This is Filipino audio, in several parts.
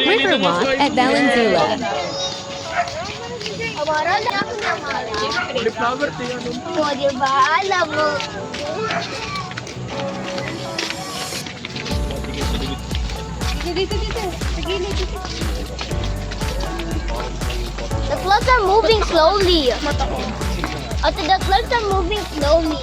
Riverwalk at Valenzuela. O, diba? Alam mo. Dito. The clouds are moving slowly. Ate, the clouds are moving slowly.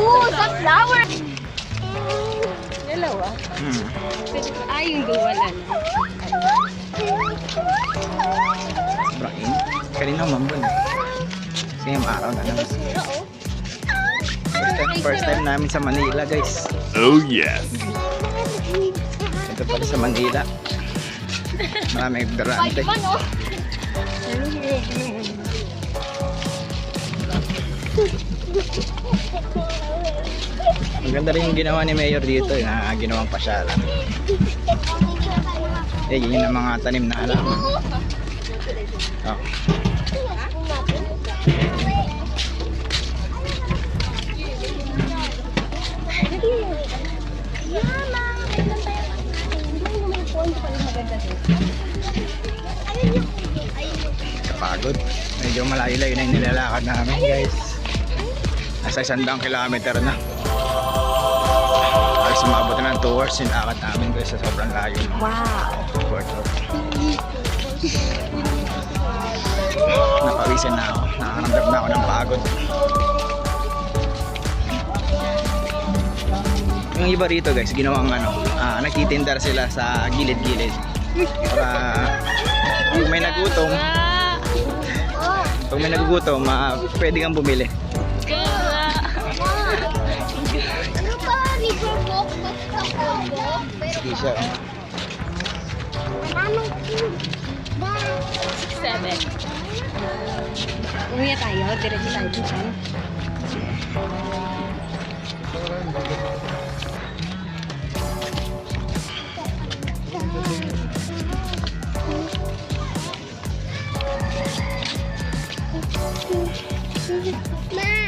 Ooh, some flower. Dalawa? Ay, yung duwalan. Brain. Kanina mambun. Kasi yung araw na naman. First time namin sa Manila, guys. Oh yes. Ito pala sa Manila. Maraming ignorante. Ang ganda rin yung ginawa ni Mayor dito, na ginawang pasyalan. Yun yung mga tanim na halaman. Oh. Kapagod. Medyo malayo-layo na yung nilalakad namin, guys. Nasa 100 kilometer na. Halos umabot na ng 2 hours yung lakad namin, guys, sa sobrang layo. Wow! Napawisan na ako. Nakaramdam na ako ng pagod. Yung iba rito, guys, ginawang nagtitindar sila sa gilid-gilid. Para pag may nagutom, pwede kang bumili. Ano ba? Riverwalk? Sige siya. Seven. Umuya tayo, diretso tayo dito.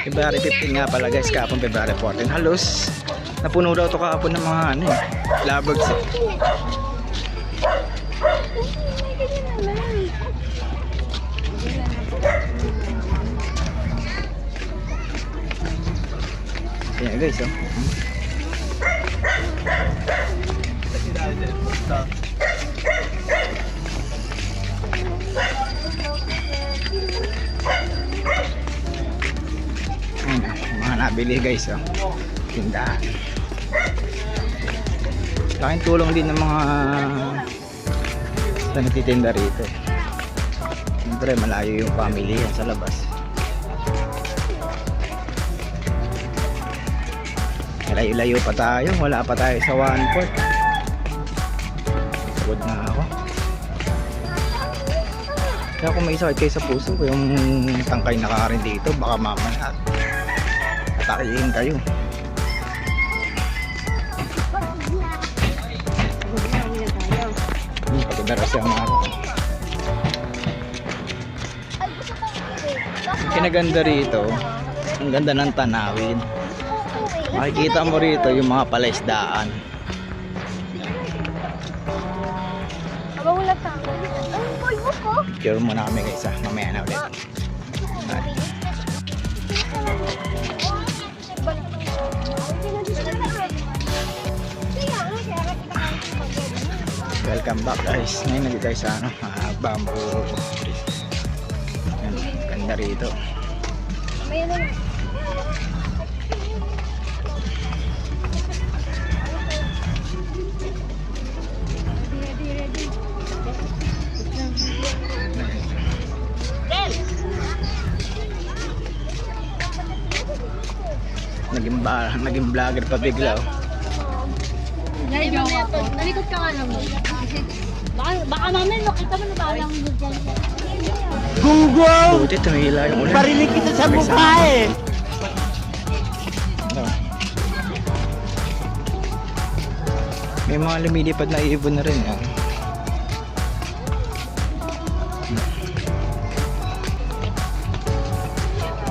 February 15 nga pala, guys, kahapon February 14. Halos napuno daw ito kahapon ng mga lovebirds. Ayan, guys, oh. Mga nabili, guys, oh. Tindahan. Laking tulong din ng mga na nagtitinda rito. Siyempre malayo yung family yan sa labas. Layo-layo pa tayo, wala pa tayo sa 1/4. Pagod na ako. Kaya kung may sakit kayo sa puso, yung tangkay nakarin dito, baka mamaya atakihin kayo. Pagod na kasi ang araw. Kinaganda rito, ang ganda ng tanawin. Makikita mo rito yung mga palaisdaan. Abang wala tao. Ang boy mo ko. Picture muna kami, guys, mamaya na ulit. Welcome back, guys. Ngayon nandito tayo sa bamboo tree. Ganda rito. Naging vlogger pa bigla, oh. Nalikot ka nga naman. Baka mamaya makita mo na parang dyan. Buti tumihila yung ulan. Parinig kita sa mukha eh. Ano? May mga lumilipad na ibon na rin. Ah.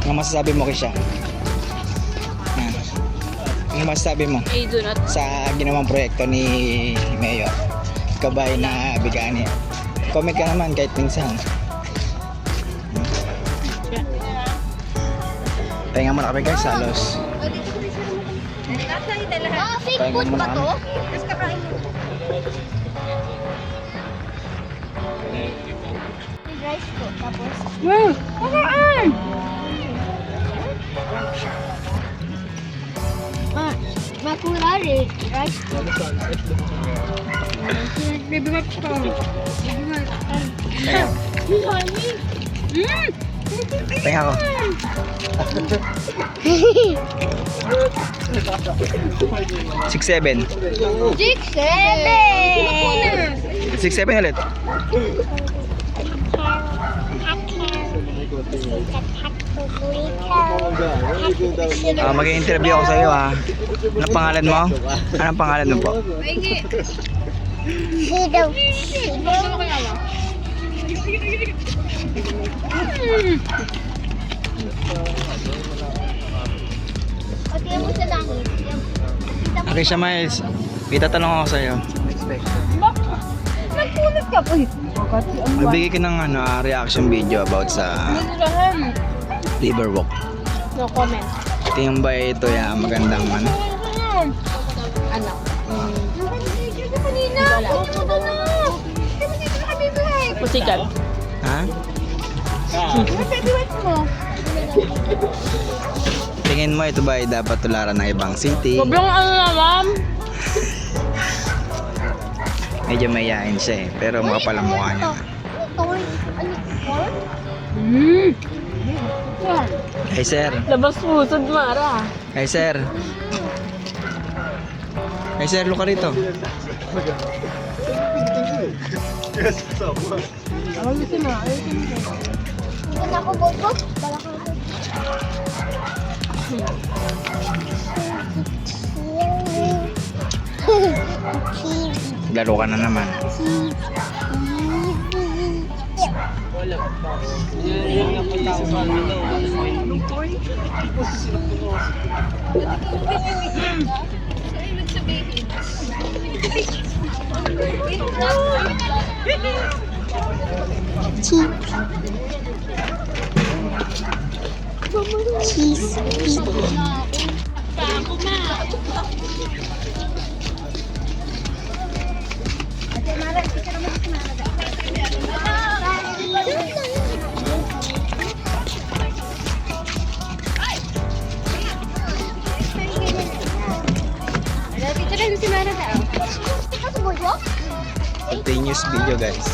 Ano masasabi mo, Kisha? Yan. Ano masasabi mo I do not. sa ginawang proyekto ni Mayor? Ikaw ba ay nabigani? Comment ka naman kahit minsan. Pahinga muna kami guys, halos. Fake food ba to? Rice ko, tapos. Makurari, rice ko. Pahinga ko. 6-7. 6-7 ulit. Mag-i-interview ako sa iyo ha. Anong pangalan mo? Anong pangalan mo po? Sidaw. Pati mo sa langit. Okay siya, Miles. May tatanong ako sa iyo. Nagpunit ka po. Magbigay ka ng reaction video about sa Riverwalk. No comment. Tingin ba ito magandang ano? Ano? Musikan. Ha? Tingin mo ito ba ay dapat tularan ng ibang city? Sobrang ano na, ma'am? Medyo mayayain siya eh. Pero makapal ang mukha niya. Hey sir. Labas pusod, Mara. Hey sir. Hey sir, look ka rito. Hindi ako bobo. Bala ka ito. Laro ka na naman. Cheese. Continuous video guys.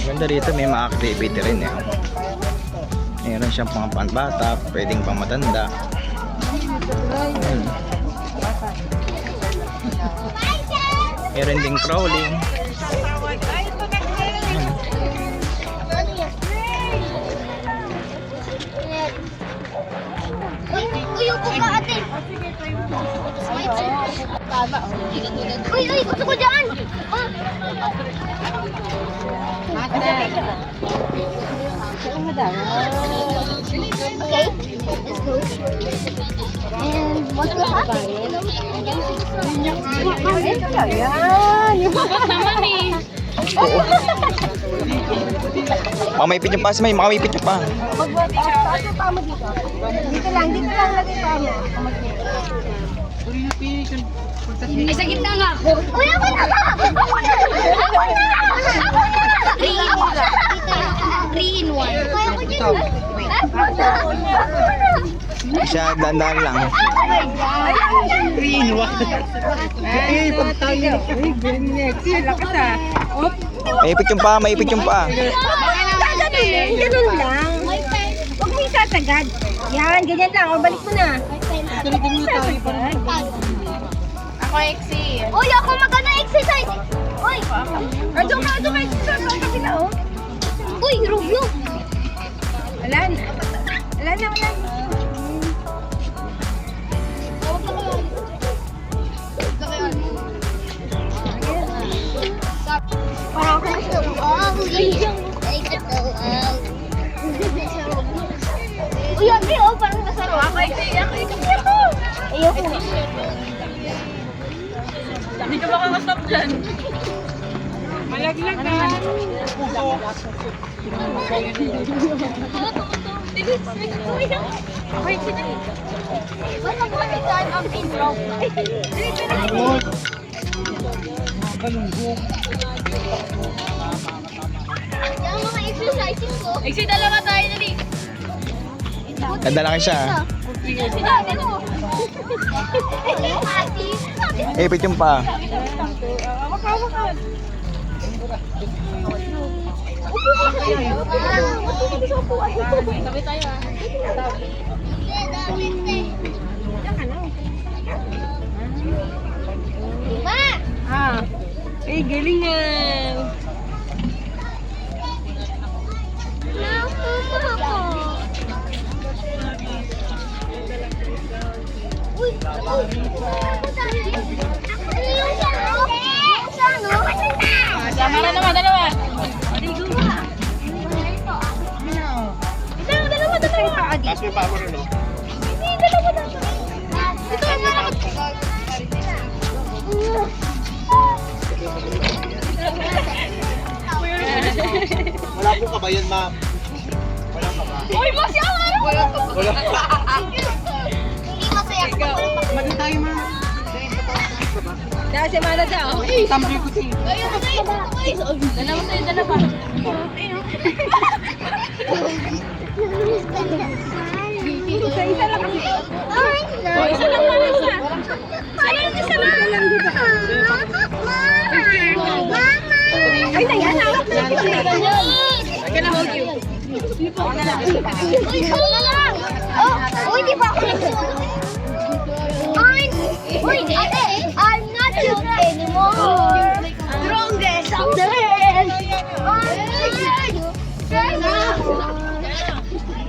Ganda dito, may mga activity rin eh. Meron siyang pang panbata, pwedeng pang matanda. Ayun. Meron ding crawling. Uy, upo ka ate. Uy, gusto ko dyan. Okay, let's go. And what will happen? Makamipit yung pa, may makamipit yung pa. Dito lang lagi pa mo. Ay, sa gitna nga ako. Uy, ako na! Ako na! 3 in 1. Kaya ko dyan. Siya, dandan lang. Maipit yung pa, maipit yung pa. Ganun lang. Huwag mo isasagad. Yan, ganyan lang. O, balik mo na. Ako Exi. Uy, ako mag-exercise. Uy. Doon ka exercise sa kabila, oh. Uy, Rubio. Wala na. Wala na. Parang ako gusto. Uy, ate, oh, parang masarap. Ako Exi. Ayoko. Hindi ka makakastop dyan. Malaglag na. Basta po si time ang intro. Yung mga exercising ko. Exi, dalawa tayo na rin. Nadala ka siya. Sinabi mo. Ate. Ipit yung pa. Sabi tayo ah. Ma! Ah. Eh, galingan. Nakuha ko. Uy! Yung sano? Samara naman, dalawa. Dalawa. Last may pa ako rin, no? Wala po kabayan, ma'am. Wala ka ba? Uy, boss yung ano? Wala. Hindi masaya ko. Mali tayo, ma'am. Dahil si Mara daw. Tampi ko siya. Dalawa tayo, dalawa. Isa lang kasi. Isa lang naman isa. Isa lang dito. Ay, na yan ah. Teka na, hold you. Uy, solo lang! Oh, uy, di ba ako nagsulo? Uy, ate, I'm not young anymore. Strongest of the land.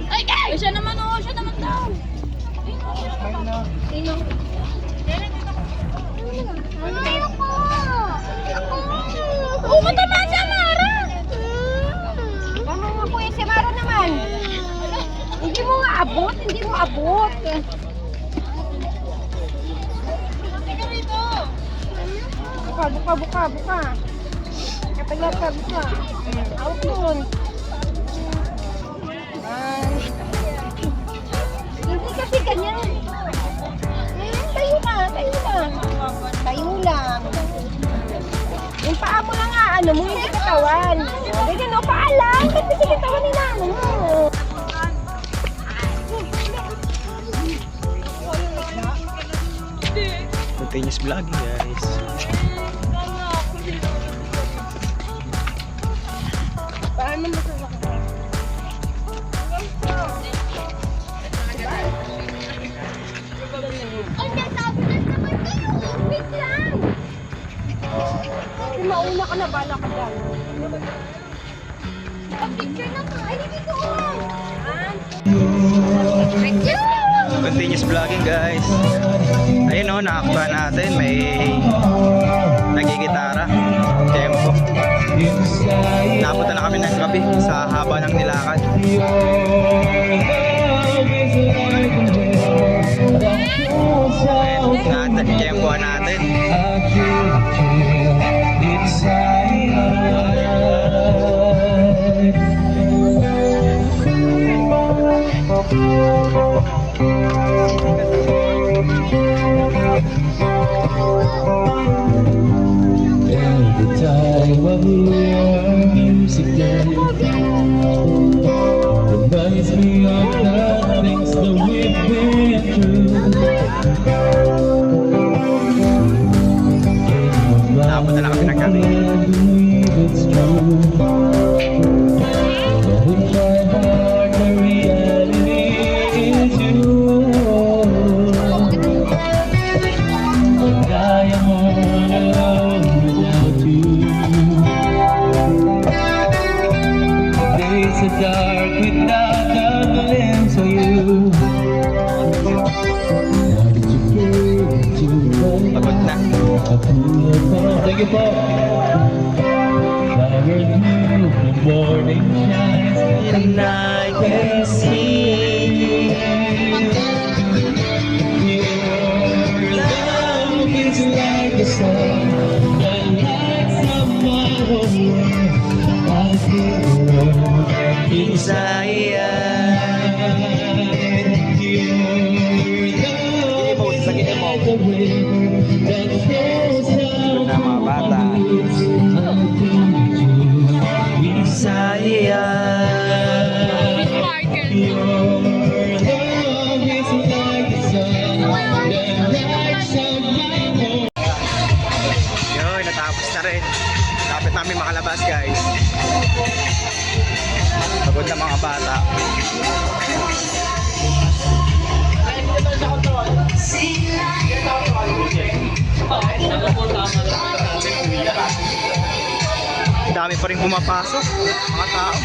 Ay, siya naman oh, siya naman daw. Ayoko. Oh, matama siya, Mara. Ano nga po yung si Maro naman? Hindi mo nga abot, hindi mo abot. Buka. Kapag buka. Out nun. Hindi kasi ganyan. Tayo ka. Tayo lang. Yung paa mo lang nga, ano mo, hindi katawan. Ganyan o, paa lang. Ba't kasi katawan nila, ano mo? Continuous vlogging, guys. Paano mo sa Ay, nasabunan naman kayo. Wait lang. mauna ka na, bala ka dyan. Picture na ka. Ay, hindi ko. Continuous vlogging, guys. Ayun oh, nakakita natin. May nagigitara. Tempo. Napunta na kami ng gabi sa haba ng nilakad. Tempo natin. Every time I hear music reminds me of the things that we've been through. Napunta na kami ng gabi. I believe it's true. But we try hard, the reality is you. Kaya dark without a glimpse of you. How did you get to Pagod na. Thank you po. Showered through the morning shines and I can see your love is like the sun that lights up my whole world. I feel the world inside. Your love is like the river that flows down Na mga bata. Saya. Your love is like the sun that lights up my home. Yun, natapos na rin. Lapit namin makalabas guys. Pagod na mga bata. Dami pa rin pumapasok mga tao.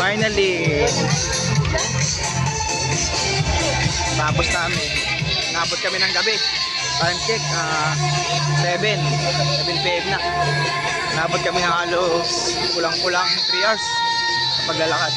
Finally, tapos namin. Nabot kami ng gabi. Time check, 7 PM na. Nabot kami ng halos kulang-kulang 3 hours sa paglalakad.